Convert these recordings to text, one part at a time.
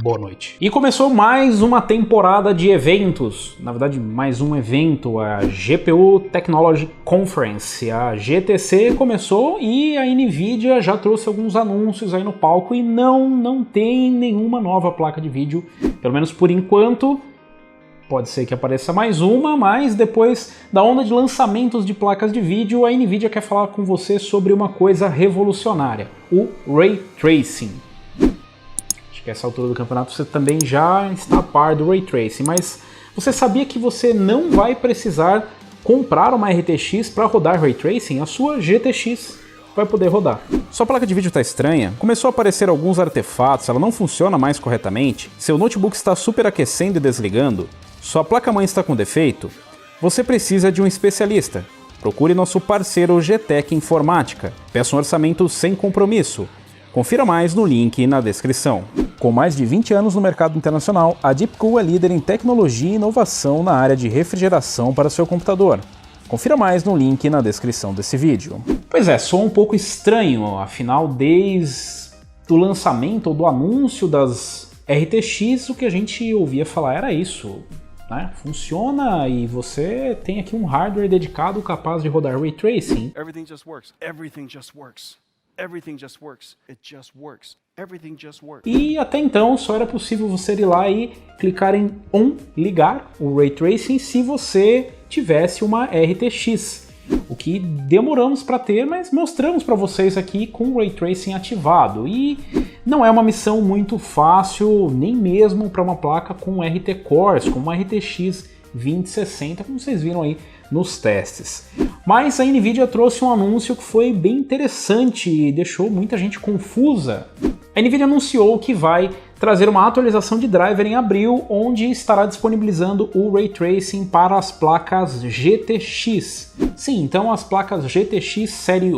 boa noite. E começou mais uma temporada de eventos, na verdade mais um evento, a GPU Technology Conference, a GTC começou e a Nvidia já trouxe alguns anúncios aí no palco e não tem nenhuma nova placa de vídeo, pelo menos por enquanto. Pode ser que apareça mais uma, mas depois da onda de lançamentos de placas de vídeo, a Nvidia quer falar com você sobre uma coisa revolucionária, o Ray Tracing. Acho que a essa altura do campeonato você também já está a par do Ray Tracing, mas você sabia que você não vai precisar comprar uma RTX para rodar Ray Tracing? A sua GTX vai poder rodar. Sua placa de vídeo está estranha? Começou a aparecer alguns artefatos, ela não funciona mais corretamente? Seu notebook está superaquecendo e desligando? Sua placa-mãe está com defeito? Você precisa de um especialista. Procure nosso parceiro GTEC Informática. Peça um orçamento sem compromisso. Confira mais no link na descrição. Com mais de 20 anos no mercado internacional, a Deepcool é líder em tecnologia e inovação na área de refrigeração para seu computador. Confira mais no link na descrição desse vídeo. Pois é, soa um pouco estranho, afinal desde o lançamento ou do anúncio das RTX, o que a gente ouvia falar era isso. Né? Funciona e você tem aqui um hardware dedicado capaz de rodar Ray Tracing. Everything just works. Everything just works. Everything just works. It just works. Everything just works. E até então só era possível você ir lá e clicar em ligar o Ray Tracing se você tivesse uma RTX. O que demoramos para ter, mas mostramos para vocês aqui com o Ray Tracing ativado. E não é uma missão muito fácil, nem mesmo para uma placa com RT Cores, com uma RTX 2060, como vocês viram aí nos testes. Mas a Nvidia trouxe um anúncio que foi bem interessante e deixou muita gente confusa. A Nvidia anunciou que vai trazer uma atualização de driver em abril, onde estará disponibilizando o Ray Tracing para as placas GTX. Sim, então as placas GTX série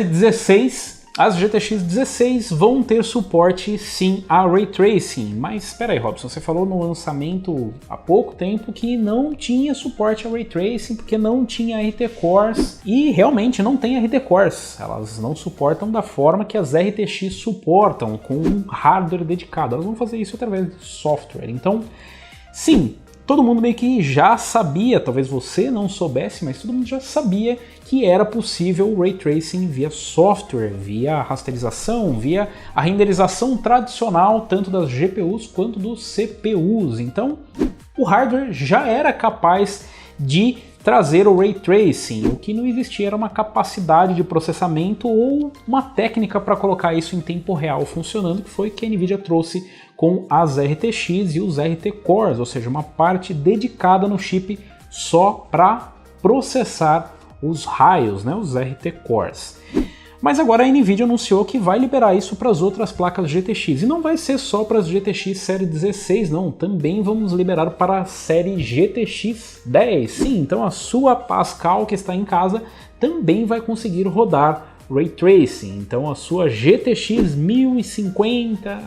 16, as GTX 16 vão ter suporte sim a Ray Tracing. Mas espera aí, Robson, você falou no lançamento há pouco tempo que não tinha suporte a Ray Tracing porque não tinha RT Cores, e realmente não tem RT Cores. Elas não suportam da forma que as RTX suportam, com um hardware dedicado. Elas vão fazer isso através de software. Então, sim, todo mundo meio que já sabia, talvez você não soubesse, mas todo mundo já sabia que era possível o Ray Tracing via software, via rasterização, via a renderização tradicional tanto das GPUs quanto dos CPUs. Então, o hardware já era capaz de trazer o Ray Tracing. O que não existia era uma capacidade de processamento ou uma técnica para colocar isso em tempo real funcionando, que foi que a Nvidia trouxe com as RTX e os RT Cores, ou seja, uma parte dedicada no chip só para processar os raios, né, os RT Cores. Mas agora a Nvidia anunciou que vai liberar isso para as outras placas GTX. E não vai ser só para as GTX série 16, não. Também vamos liberar para a série GTX 10. Sim, então a sua Pascal que está em casa também vai conseguir rodar Ray Tracing. Então a sua GTX 1050...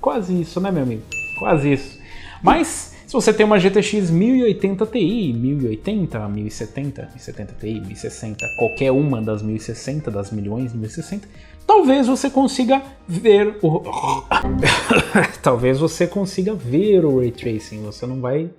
quase isso, né, meu amigo? Quase isso. Mas se você tem uma GTX 1080 Ti, 1080, 1070, 1070 Ti, 1060, qualquer uma das 1060, das milhões de 1060, talvez você consiga ver o... talvez você consiga ver o Ray Tracing, você não vai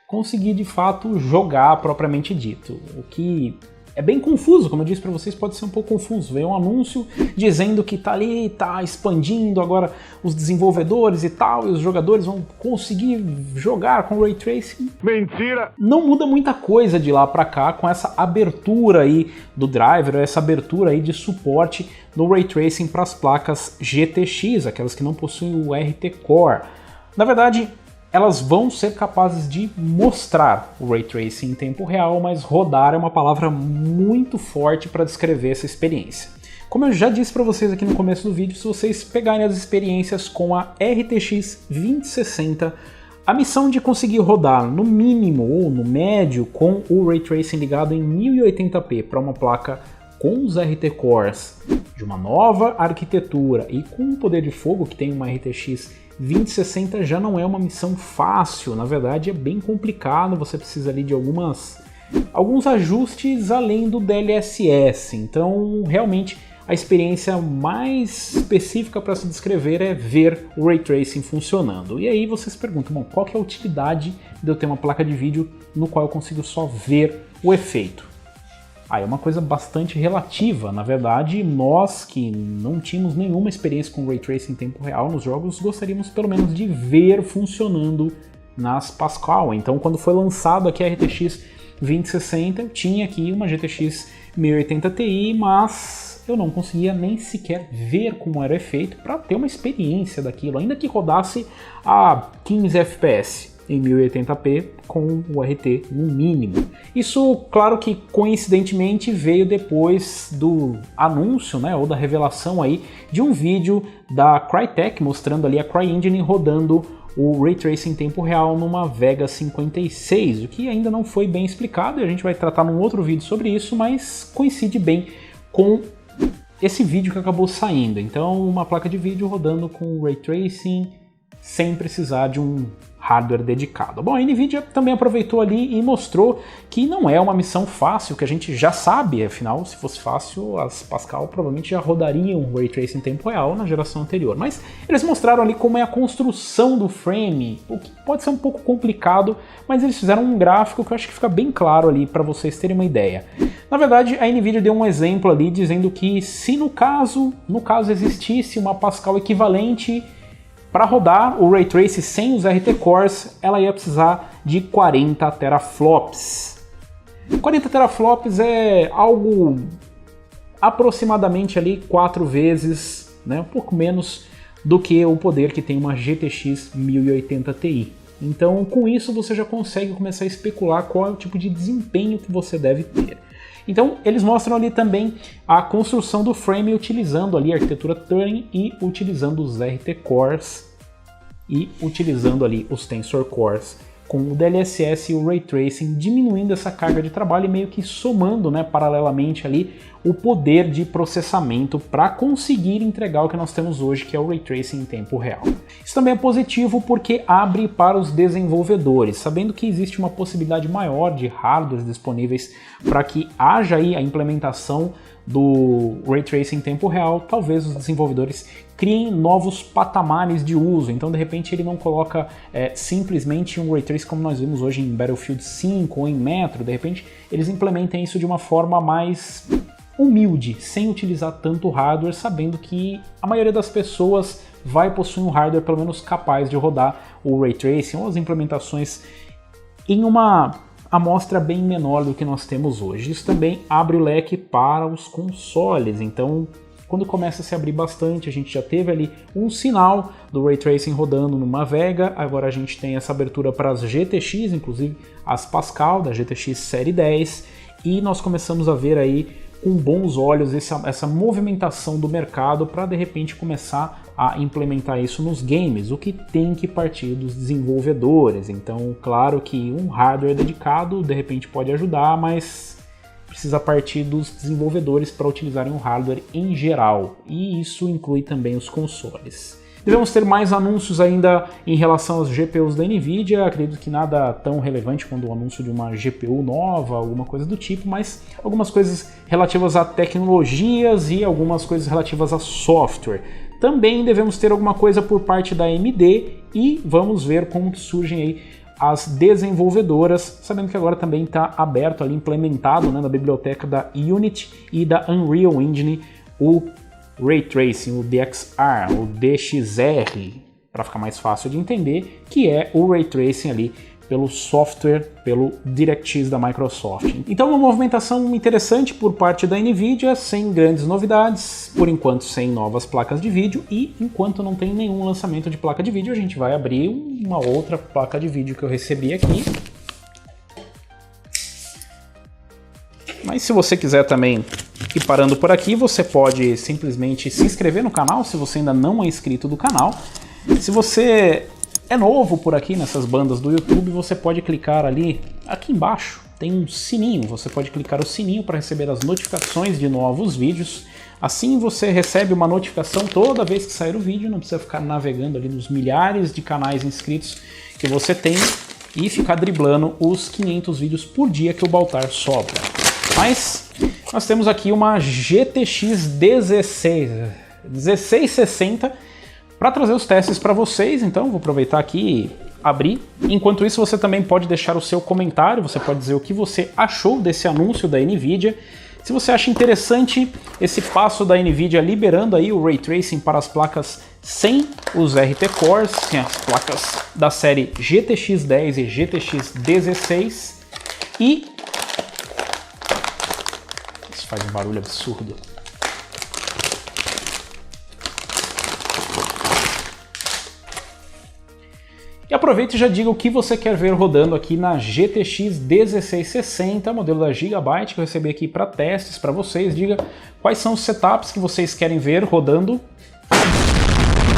conseguir de fato jogar propriamente dito, o que é bem confuso, como eu disse para vocês, pode ser um pouco confuso. Veio um anúncio dizendo que tá ali, tá expandindo agora os desenvolvedores e tal, e os jogadores vão conseguir jogar com Ray Tracing. Mentira! Não muda muita coisa de lá para cá com essa abertura aí do driver, essa abertura aí de suporte no Ray Tracing para as placas GTX, aquelas que não possuem o RT Core. Na verdade, elas vão ser capazes de mostrar o Ray Tracing em tempo real, mas rodar é uma palavra muito forte para descrever essa experiência. Como eu já disse para vocês aqui no começo do vídeo, se vocês pegarem as experiências com a RTX 2060, a missão de conseguir rodar no mínimo ou no médio com o Ray Tracing ligado em 1080p para uma placa com os RT Cores de uma nova arquitetura e com um poder de fogo que tem uma RTX 2060 já não é uma missão fácil, na verdade é bem complicado, você precisa ali de alguns ajustes além do DLSS, então realmente a experiência mais específica para se descrever é ver o Ray Tracing funcionando. E aí você se pergunta, bom, qual que é a utilidade de eu ter uma placa de vídeo no qual eu consigo só ver o efeito? É uma coisa bastante relativa. Na verdade, nós que não tínhamos nenhuma experiência com Ray Tracing em tempo real nos jogos, gostaríamos pelo menos de ver funcionando nas Pascal. Então, quando foi lançado aqui a RTX 2060, eu tinha aqui uma GTX 1080 Ti, mas eu não conseguia nem sequer ver como era o efeito para ter uma experiência daquilo, ainda que rodasse a 15 FPS em 1080p com o RT no mínimo. Isso, claro que coincidentemente veio depois do anúncio, né, ou da revelação aí de um vídeo da Crytek mostrando ali a CryEngine rodando o Ray Tracing em tempo real numa Vega 56, o que ainda não foi bem explicado e a gente vai tratar num outro vídeo sobre isso, mas coincide bem com esse vídeo que acabou saindo. Então, uma placa de vídeo rodando com Ray Tracing sem precisar de um hardware dedicado. Bom, a NVIDIA também aproveitou ali e mostrou que não é uma missão fácil, que a gente já sabe, afinal, se fosse fácil, as Pascal provavelmente já rodariam o Ray Tracing em tempo real na geração anterior. Mas eles mostraram ali como é a construção do frame, o que pode ser um pouco complicado, mas eles fizeram um gráfico que eu acho que fica bem claro ali para vocês terem uma ideia. Na verdade, a NVIDIA deu um exemplo ali dizendo que se no caso existisse uma Pascal equivalente para rodar o Ray Tracing sem os RT Cores, ela ia precisar de 40 teraflops. 40 teraflops é algo aproximadamente ali 4 vezes, né, um pouco menos do que o poder que tem uma GTX 1080 Ti. Então, com isso você já consegue começar a especular qual é o tipo de desempenho que você deve ter. Então, eles mostram ali também a construção do frame utilizando ali a arquitetura Turing e utilizando os RT Cores e utilizando ali os Tensor Cores com o DLSS e o Ray Tracing, diminuindo essa carga de trabalho e meio que somando, né, paralelamente ali o poder de processamento para conseguir entregar o que nós temos hoje, que é o Ray Tracing em tempo real. Isso também é positivo porque abre para os desenvolvedores, sabendo que existe uma possibilidade maior de hardwares disponíveis para que haja aí a implementação do Ray Tracing em tempo real. Talvez os desenvolvedores criem novos patamares de uso, então de repente ele não coloca simplesmente um Ray Tracing como nós vimos hoje em Battlefield 5 ou em Metro, de repente eles implementem isso de uma forma mais humilde, sem utilizar tanto hardware, sabendo que a maioria das pessoas vai possuir um hardware pelo menos capaz de rodar o Ray Tracing ou as implementações em uma amostra bem menor do que nós temos hoje. Isso também abre o leque para os consoles, então quando começa a se abrir bastante, a gente já teve ali um sinal do Ray Tracing rodando numa Vega, agora a gente tem essa abertura para as GTX, inclusive as Pascal da GTX Série 10, e nós começamos a ver aí com bons olhos essa movimentação do mercado para de repente começar a implementar isso nos games, o que tem que partir dos desenvolvedores. Então, claro que um hardware dedicado de repente pode ajudar, mas precisa partir dos desenvolvedores para utilizarem o hardware em geral, e isso inclui também os consoles. Devemos ter mais anúncios ainda em relação às GPUs da NVIDIA, acredito que nada tão relevante quanto o anúncio de uma GPU nova, alguma coisa do tipo, mas algumas coisas relativas a tecnologias e algumas coisas relativas a software. Também devemos ter alguma coisa por parte da AMD e vamos ver como que surgem aí as desenvolvedoras, sabendo que agora também está aberto ali, implementado, né, na biblioteca da Unity e da Unreal Engine, o Ray Tracing, o DXR, o DXR, para ficar mais fácil de entender, que é o Ray Tracing ali pelo software, pelo DirectX da Microsoft. Então uma movimentação interessante por parte da NVIDIA, sem grandes novidades, por enquanto sem novas placas de vídeo, e enquanto não tem nenhum lançamento de placa de vídeo, a gente vai abrir uma outra placa de vídeo que eu recebi aqui. Mas se você quiser também ir parando por aqui, você pode simplesmente se inscrever no canal, se você ainda não é inscrito do canal. Se você é novo por aqui nessas bandas do YouTube, você pode clicar ali, aqui embaixo, tem um sininho, você pode clicar o sininho para receber as notificações de novos vídeos. Assim você recebe uma notificação toda vez que sair o vídeo, não precisa ficar navegando ali nos milhares de canais inscritos que você tem e ficar driblando os 500 vídeos por dia que o Baltar sobra. Mas nós temos aqui uma GTX 1660 para trazer os testes para vocês. Então vou aproveitar aqui e abrir. Enquanto isso, você também pode deixar o seu comentário, você pode dizer o que você achou desse anúncio da NVIDIA. Se você acha interessante esse passo da NVIDIA liberando aí o Ray Tracing para as placas sem os RT Cores, tem as placas da série GTX 10 e GTX 16 e... isso faz um barulho absurdo. E aproveite e já diga o que você quer ver rodando aqui na GTX 1660, modelo da Gigabyte, que eu recebi aqui para testes para vocês. Diga quais são os setups que vocês querem ver rodando.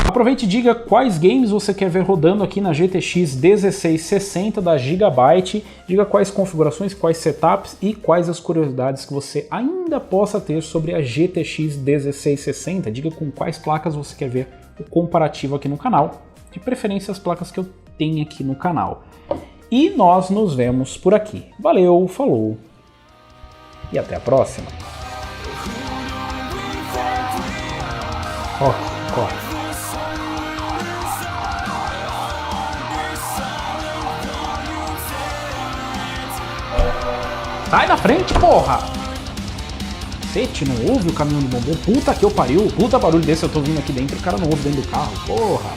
Aproveite e diga quais games você quer ver rodando aqui na GTX 1660 da Gigabyte. Diga quais configurações, quais setups e quais as curiosidades que você ainda possa ter sobre a GTX 1660. Diga com quais placas você quer ver o comparativo aqui no canal. De preferência as placas que eu tenho aqui no canal. E nós nos vemos por aqui. Valeu, falou e até a próxima. Corre. Sai da frente, porra! Cacete, não ouve o caminhão do bombom? Puta que eu pariu! Puta barulho desse eu tô vindo aqui dentro, o cara não ouve dentro do carro, porra!